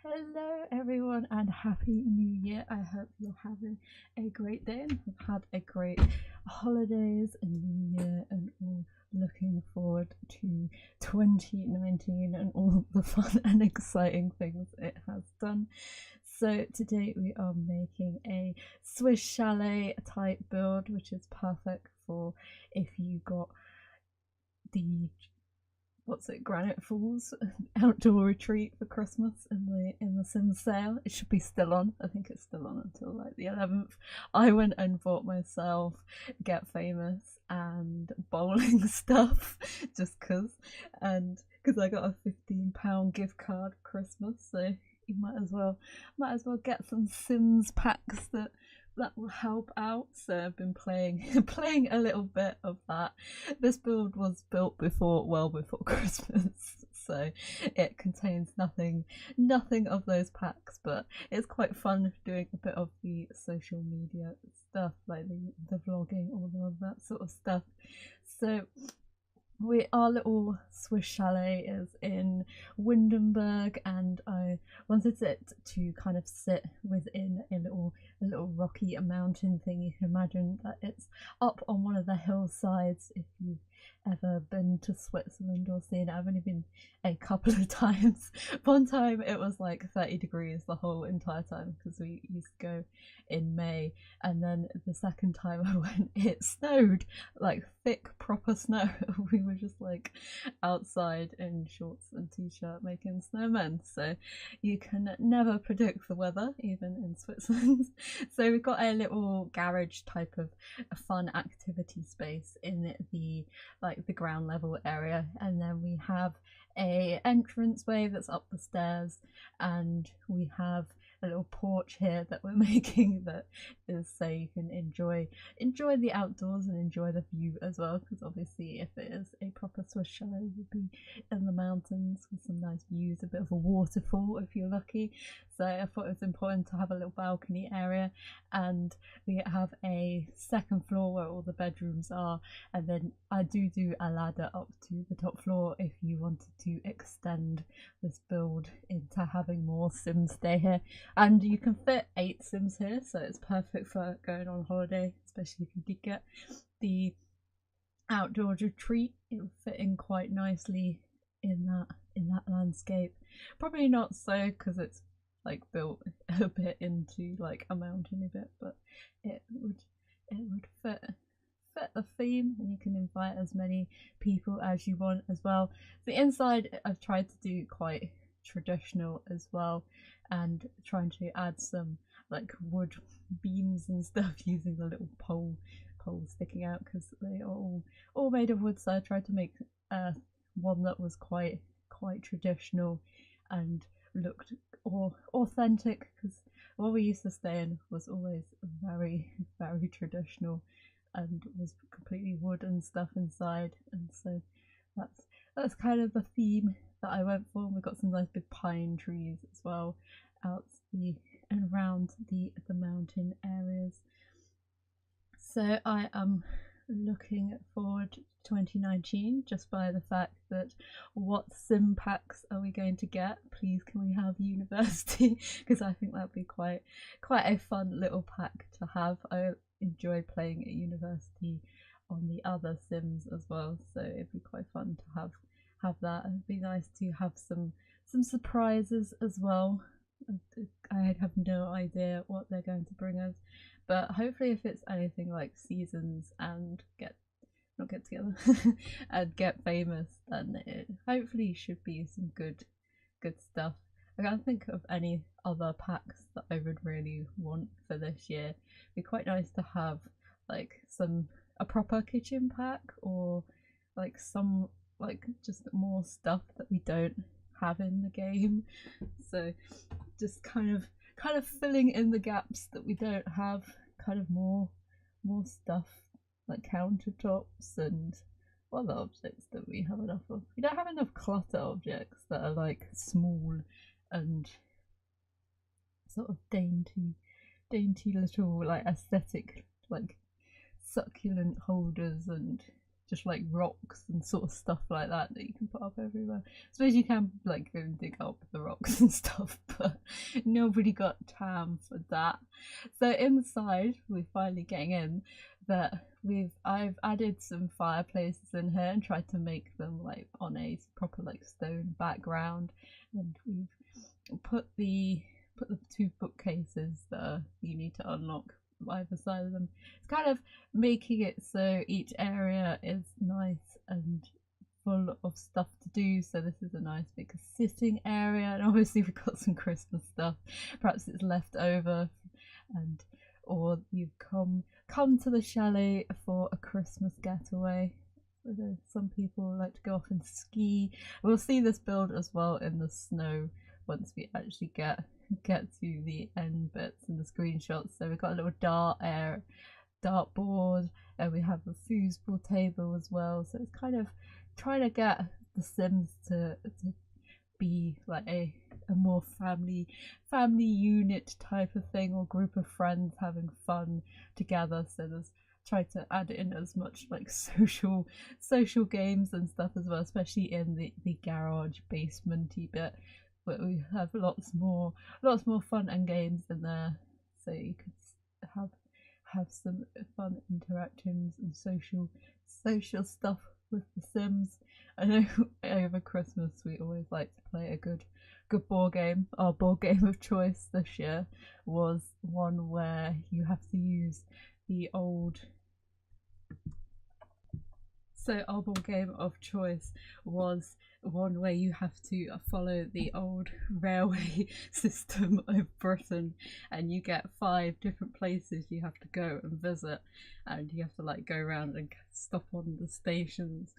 Hello everyone and happy new year. I hope you're having a great day and have had a great holidays and new year and all looking forward to 2019 and all the fun and exciting things it has done. So today we are making a Swiss chalet type build, which is perfect for if you got the Granite Falls outdoor retreat for Christmas in the Sims sale. It should be still on. I think it's still on until like the 11th. I went and bought myself Get Famous and bowling stuff just because I got a £15 gift card for Christmas, so you might as well get some Sims packs that will help out. So I've been playing a little bit of that. This build was built well before Christmas, so it contains nothing of those packs, but it's quite fun doing a bit of the social media stuff, like the vlogging, all of that sort of stuff. So our little Swiss chalet is in Windenburg, and I wanted it to kind of sit within a little rocky mountain thing. You can imagine that it's up on one of the hillsides. If you've ever been to Switzerland or seen it, I've only been a couple of times. One time it was like 30 degrees the whole entire time because we used to go in May, and then the second time I went it snowed, like thick proper snow. We were just like outside in shorts and t-shirt making snowmen, so you can never predict the weather even in Switzerland. So we've got a little garage type of a fun activity space in the ground level area, and then we have a entranceway that's up the stairs, and we have a little porch here that we're making that is so you can enjoy the outdoors and enjoy the view as well, because obviously if it is a proper Swiss chalet you'll be in the mountains with some nice views, a bit of a waterfall if you're lucky. So I thought it was important to have a little balcony area, and we have a second floor where all the bedrooms are, and then I do a ladder up to the top floor if you wanted to extend this build into having more Sims stay here. And you can fit 8 Sims here, so it's perfect for going on holiday, especially if you did get the outdoor retreat. It will fit in quite nicely in that landscape. Probably not so because it's like built a bit into like a mountain a bit, but it would fit the theme, and you can invite as many people as you want as well. The inside I've tried to do quite traditional as well, and trying to add some like wood beams and stuff using the little pole sticking out because they are all made of wood. So I tried to make one that was quite traditional and looked authentic, because what we used to stay in was always very traditional and was completely wood and stuff inside, and so that's kind of the theme that I went for. We've got some nice big pine trees as well out and around the mountain areas. So I am looking forward to 2019 just by the fact that what sim packs are we going to get? Please can we have university, because I think that'd be quite a fun little pack to have. I enjoy playing at university on the other Sims as well, so it'd be quite fun to have that. It'd be nice to have some surprises as well. I have no idea what they're going to bring us, but hopefully if it's anything like Seasons and not get together and Get Famous, then it hopefully should be some good stuff. I can't think of any other packs that I would really want for this year. It'd be quite nice to have like a proper kitchen pack, or like some like just more stuff that we don't have in the game. So just kind of filling in the gaps that we don't have, kind of more stuff like countertops and other objects that we have enough of. We don't have enough clutter objects that are like small and sort of dainty little like aesthetic like succulent holders and just like rocks and sort of stuff like that you can put up everywhere. I suppose you can like go and dig up the rocks and stuff, but nobody got time for that. So inside, we're finally getting in, that I've added some fireplaces in here and tried to make them like on a proper like stone background, and we've put the 2 bookcases that you need to unlock either side of them. It's kind of making it so each area is nice and full of stuff to do. So this is a nice big sitting area, and obviously we've got some Christmas stuff. Perhaps it's left over, and or you've come to the chalet for a Christmas getaway. Some people like to go off and ski. We'll see this build as well in the snow once we actually get to the end bits and the screenshots. So we've got a little dart board, and we have a foosball table as well. So it's kind of trying to get the Sims to be like a more family unit type of thing, or group of friends having fun together. So there's tried to add in as much like social games and stuff as well, especially in the garage basementy bit. But we have lots more fun and games in there, so you could have some fun interactions and social stuff with the Sims. I know over Christmas we always like to play a good board game. Our board game of choice this year was one where you have to use the old. So our board game of choice was one where you have to follow the old railway system of Britain, and you get 5 different places you have to go and visit, and you have to like go around and stop on the stations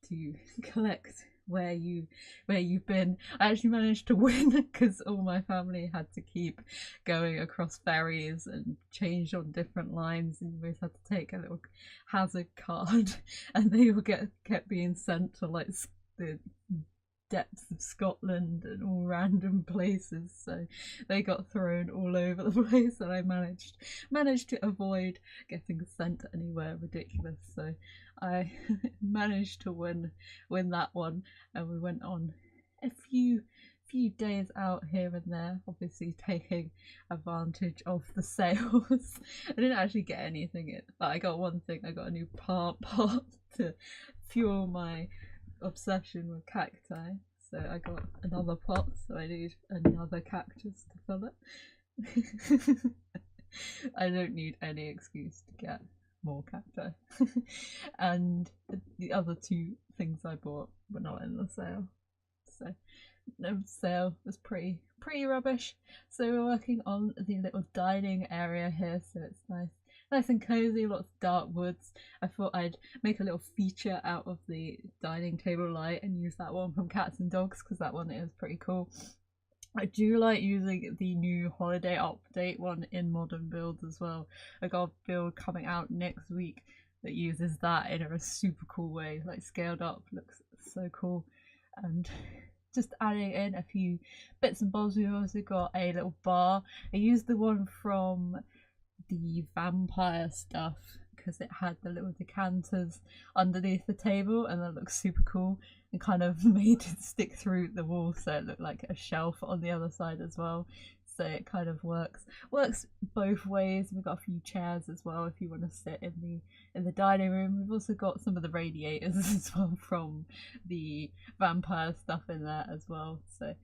to collect where you've been. I actually managed to win because all my family had to keep going across ferries and change on different lines, and you always had to take a little hazard card, and they all kept being sent to like the depths of Scotland and all random places, so they got thrown all over the place, and I managed to avoid getting sent anywhere ridiculous. So I managed to win that one, and we went on a few days out here and there, obviously taking advantage of the sales. I didn't actually get anything in, but I got one thing. I got a new plant pot to fuel my obsession with cacti, so I got another pot, so I need another cactus to fill it. I don't need any excuse to get more cacti. And the other 2 things I bought were not in the sale, so no sale was pretty rubbish. So we're working on the little dining area here, so it's nice and cozy, lots of dark woods. I thought I'd make a little feature out of the dining table light and use that one from Cats and Dogs, because that one is pretty cool. I do like using the new holiday update one in modern builds as well. I got a build coming out next week that uses that in a super cool way, like scaled up, looks so cool. And just adding in a few bits and bobs. We've also got a little bar. I used the one from the vampire stuff because it had the little decanters underneath the table, and that looks super cool, and kind of made it stick through the wall, so it looked like a shelf on the other side as well. So it kind of works both ways. We've got a few chairs as well if you want to sit in the dining room. We've also got some of the radiators as well from the vampire stuff in there as well, so you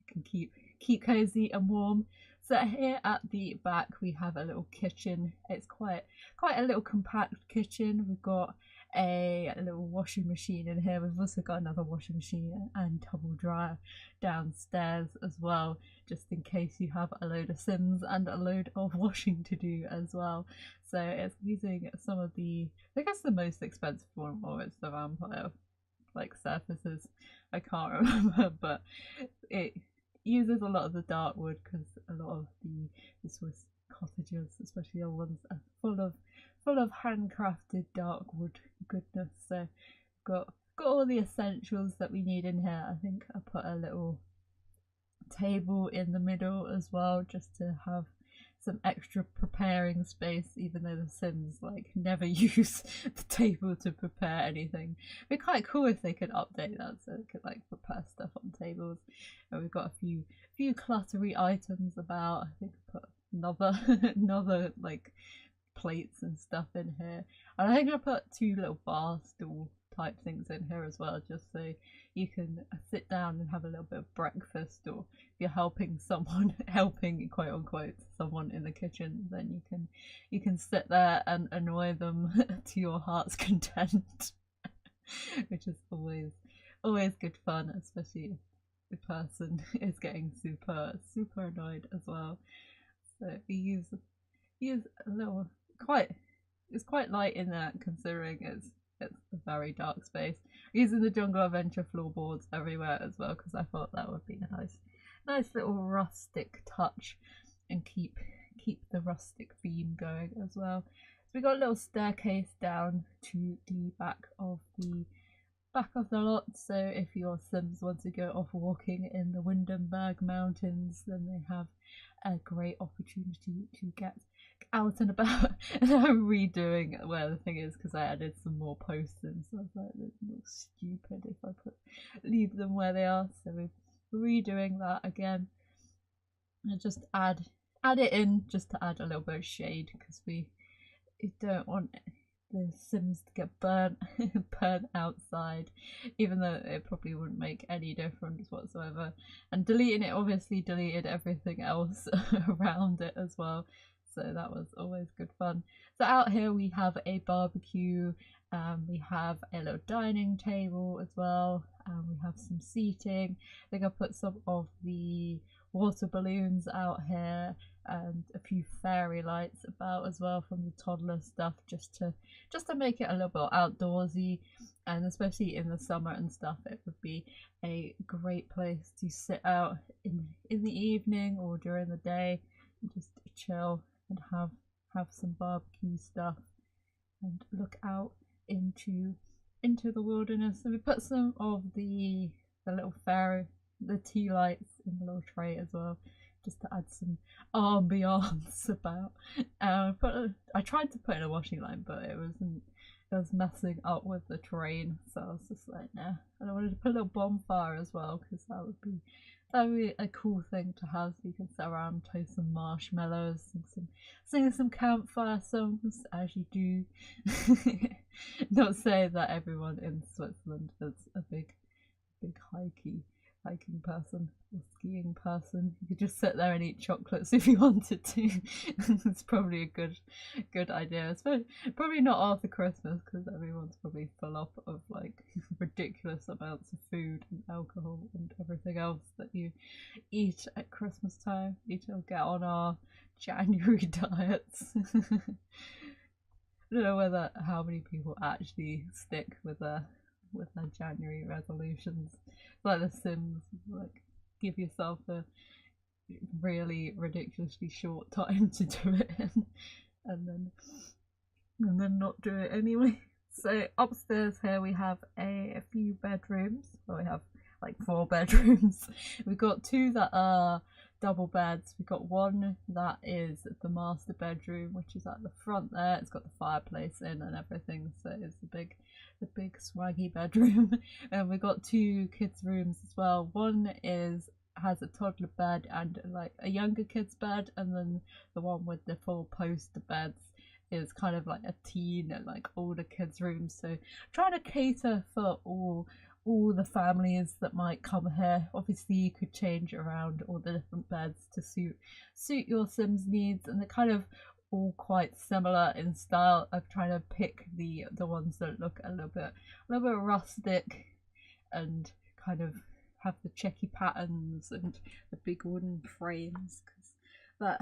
can keep cozy and warm. So here at the back we have a little kitchen. It's quite a little compact kitchen. We've got a little washing machine in here. We've also got another washing machine and tumble dryer downstairs as well, just in case you have a load of Sims and a load of washing to do as well. So it's using some of the, I guess the most expensive one, or it's the vampire like surfaces, I can't remember, but it uses a lot of the dark wood because a lot of the Swiss cottages, especially old ones, are full of handcrafted dark wood goodness. So got all the essentials that we need in here. I think I put a little table in the middle as well, just to have extra preparing space, even though the Sims like never use the table to prepare anything. It'd be quite cool if they could update that so they could like prepare stuff on tables. And we've got a few cluttery items about. I think I put another like plates and stuff in here, and I think I put 2 little bar stool type things in here as well, just so you can sit down and have a little bit of breakfast, or if you're helping someone, helping quote unquote someone in the kitchen, then you can sit there and annoy them to your heart's content, which is always good fun, especially if the person is getting super annoyed as well. So we use a little it's quite light in there considering it's a very dark space. Using the Jungle Adventure floorboards everywhere as well, because I thought that would be a nice little rustic touch and keep the rustic theme going as well. So we got a little staircase down to the back of the lot, so if your Sims want to go off walking in the Windenburg Mountains, then they have a great opportunity to get out and about. And I'm redoing where the thing is because I added some more posts in, so I was like, it looks stupid if I leave them where they are, so we're redoing that again. And just add it in just to add a little bit of shade, because we don't want the Sims to get burnt outside, even though it probably wouldn't make any difference whatsoever. And deleting it obviously deleted everything else around it as well, so that was always good fun. So out here we have a barbecue, we have a little dining table as well, and we have some seating. I think I put some of the water balloons out here and a few fairy lights about as well from the toddler stuff, just to make it a little bit outdoorsy, and especially in the summer and stuff, it would be a great place to sit out in the evening or during the day and just chill and have some barbecue stuff and look out into the wilderness. So we put some of the little the tea lights in the little tray as well, just to add some ambiance about. I tried to put in a washing line, but it was messing up with the terrain, so I was just like, nah. And I wanted to put a little bonfire as well, because that would be a cool thing to have, so you can sit around, toast some marshmallows, sing some campfire songs as you do. Not saying that everyone in Switzerland is a big hiking person or skiing person. You could just sit there and eat chocolates if you wanted to. It's probably a good idea, especially probably not after Christmas, because everyone's probably full up of like ridiculous amounts of food and alcohol and everything else that you eat at Christmas time. We need to get on our January diets. I don't know how many people actually stick with their January resolutions. Like The Sims, like give yourself a really ridiculously short time to do it in, and then not do it anyway. So upstairs here we have a few bedrooms. Well, we have like 4 bedrooms. We've got 2 that are double beds. We've got one that is the master bedroom, which is at the front there. It's got the fireplace in and everything, so it's the big swaggy bedroom. And we've got 2 kids' rooms as well. One has a toddler bed and like a younger kid's bed, and then the one with the 4 poster beds is kind of like a teen and like older kids' room. So trying to cater for all the families that might come here. Obviously you could change around all the different beds to suit your Sims needs, and they're kind of all quite similar in style. I'm trying to pick the ones that look a little bit rustic and kind of have the checky patterns and the big wooden frames, because that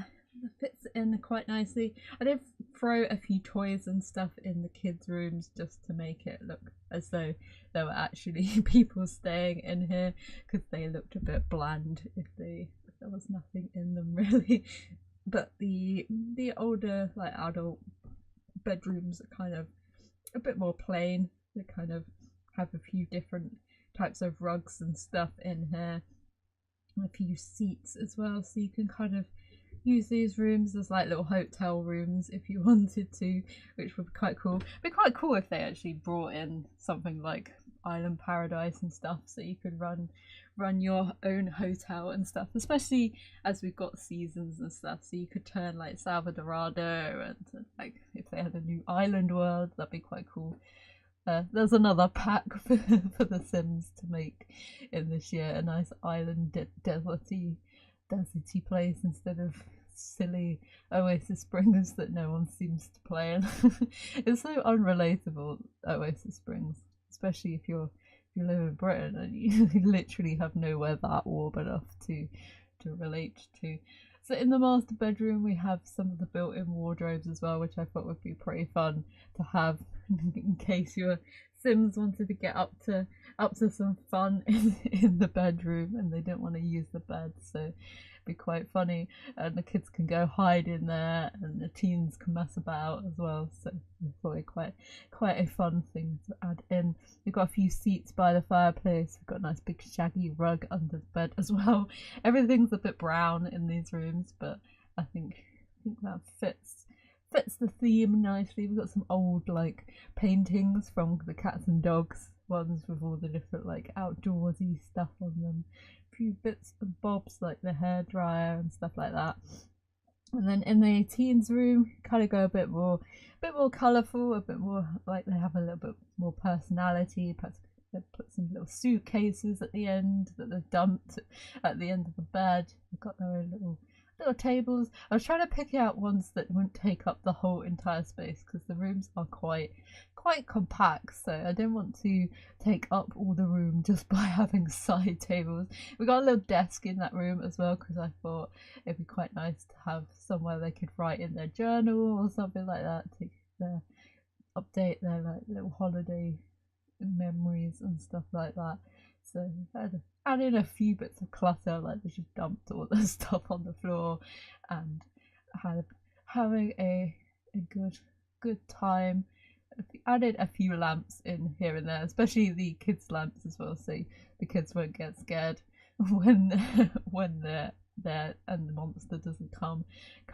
fits in quite nicely. I did throw a few toys and stuff in the kids' rooms just to make it look as though there were actually people staying in here, because they looked a bit bland if there was nothing in them really. But the older like adult bedrooms are kind of a bit more plain. They kind of have a few different types of rugs and stuff in here, and a few seats as well, so you can kind of use these rooms as like little hotel rooms if you wanted to, which would be quite cool. It'd be quite cool if they actually brought in something like Island Paradise and stuff, so you could run your own hotel and stuff, especially as we've got seasons and stuff, so you could turn like Salvador Dorado, and like if they had a new island world, that'd be quite cool. There's another pack for the Sims to make in this year, a nice island deserty place instead of silly Oasis Springs that no one seems to play in. It's so unrelatable, Oasis Springs, especially if you live in Britain and you literally have nowhere that warm enough to relate to. So in the master bedroom we have some of the built-in wardrobes as well, which I thought would be pretty fun to have in case your Sims wanted to get up to some fun in the bedroom and they don't want to use the bed, so it'd be quite funny, and the kids can go hide in there and the teens can mess about as well, so it's probably quite a fun thing to add in. We've got a few seats by the fireplace, we've got a nice big shaggy rug under the bed as well. Everything's a bit brown in these rooms, but I think that fits the theme nicely. We've got some old like paintings from the cats and dogs ones with all the different like outdoorsy stuff on them, a few bits and bobs like the hairdryer and stuff like that. And then in the teens room, kind of go a bit more colourful, a bit more like they have a little bit more personality. Perhaps they put some little suitcases at the end that they've dumped at the end of the bed. They've got their own little tables. I was trying to pick out ones that wouldn't take up the whole entire space because the rooms are quite compact, so I didn't want to take up all the room just by having side tables. We got a little desk in that room as well because I thought it'd be quite nice to have somewhere they could write in their journal or something like that, to update their like little holiday memories and stuff like that. So I add in a few bits of clutter, like they just dumped all the stuff on the floor, and having a good time. Added a few lamps in here and there, especially the kids' lamps as well, so the kids won't get scared when they're there and the monster doesn't come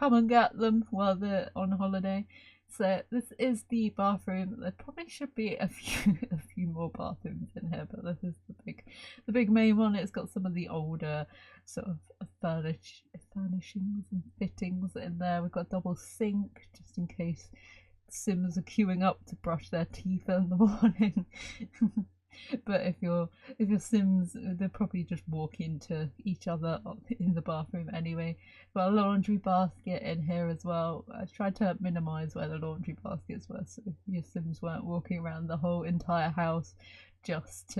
and get them while they're on holiday. So this is the bathroom. There probably should be a few more bathrooms in here, but this is the big main one. It's got some of the older sort of furnishings and fittings in there. We've got a double sink just in case Sims are queuing up to brush their teeth in the morning. But if your Sims, they'll probably just walk into each other in the bathroom anyway. Got a laundry basket in here as well. I tried to minimise where the laundry baskets were, so your Sims weren't walking around the whole entire house just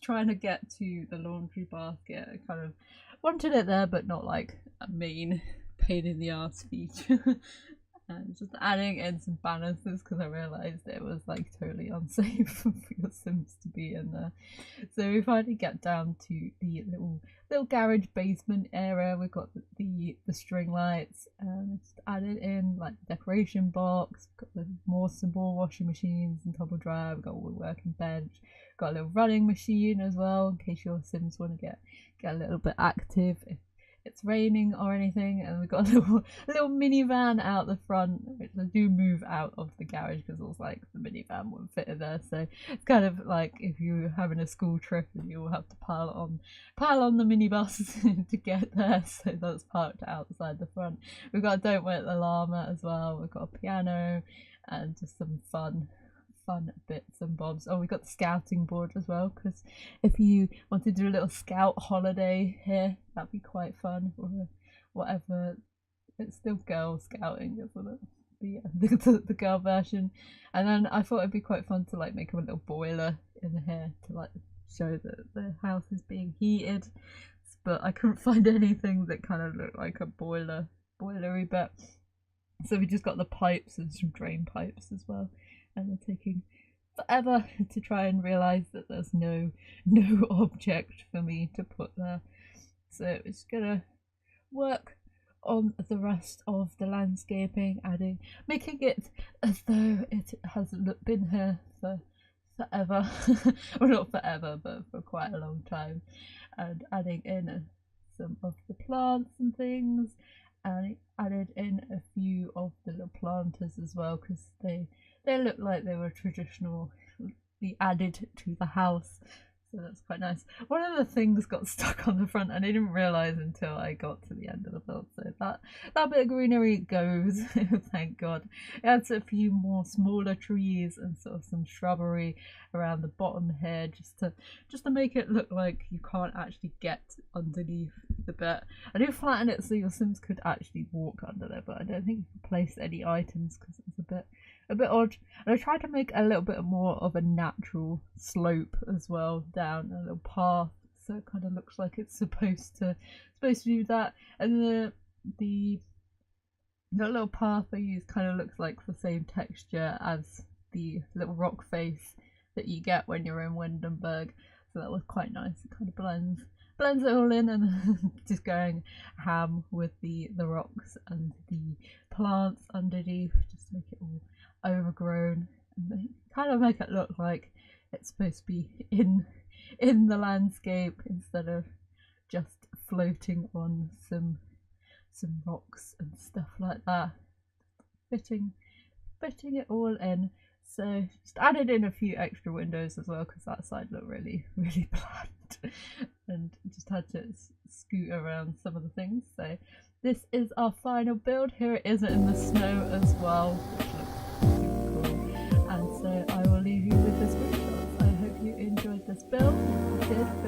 trying to get to the laundry basket. I kind of wanted it there, but not like a main pain in the ass feature. And just adding in some banisters because I realised it was like totally unsafe for your Sims to be in there. So we finally get down to the little garage basement area. We've got the string lights, and just added in like the decoration box. We've got some more washing machines and tumble dryer. We've got a working bench. Got a little running machine as well in case your Sims want to get a little bit active if it's raining or anything. And we've got a little minivan out the front, which I do move out of the garage because it was like the minivan wouldn't fit in there. So it's kind of like if you're having a school trip and you will have to pile on the minibus to get there. So that's parked outside the front. We've got a Don't Wet the Llama as well. We've got a piano and just some fun bits and bobs. Oh, we got the scouting board as well, because if you want to do a little scout holiday here, that'd be quite fun, or whatever. It's still girl scouting, isn't it? But yeah, the girl version. And then I thought it'd be quite fun to like make a little boiler in here to like show that the house is being heated, but I couldn't find anything that kind of looked like a boilery bit. So we just got the pipes and some drain pipes as well. And they're taking forever to try and realise that there's no object for me to put there. So it's gonna work on the rest of the landscaping, making it as though it has been here for forever. Well, not forever, but for quite a long time. And adding in some of the plants and things, and added in a few of the little planters as well, because they look like they were traditionally added to the house. So that's quite nice. One of the things got stuck on the front and I didn't realise until I got to the end of the build. So that bit of greenery goes, thank God. It adds a few more smaller trees and sort of some shrubbery around the bottom here, just to make it look like you can't actually get underneath the bit. I do flatten it so your Sims could actually walk under there, but I don't think you can place any items because it's a bit odd. And I tried to make a little bit more of a natural slope as well down a little path, so it kind of looks like it's supposed to do that. And the little path I used kind of looks like the same texture as the little rock face that you get when you're in Windenburg, so that was quite nice. It kind of blends it all in, and just going ham with the rocks and the plants underneath, just to make it all overgrown and kind of make it look like it's supposed to be in the landscape instead of just floating on some rocks and stuff like that. Fitting it all in. So just added in a few extra windows as well, because that side looked really bland, and just had to scoot around some of the things. So this is our final build. Here it is in the snow as well, which looks super cool. And so I will leave you with the screenshots. I hope you enjoyed this build. If you did,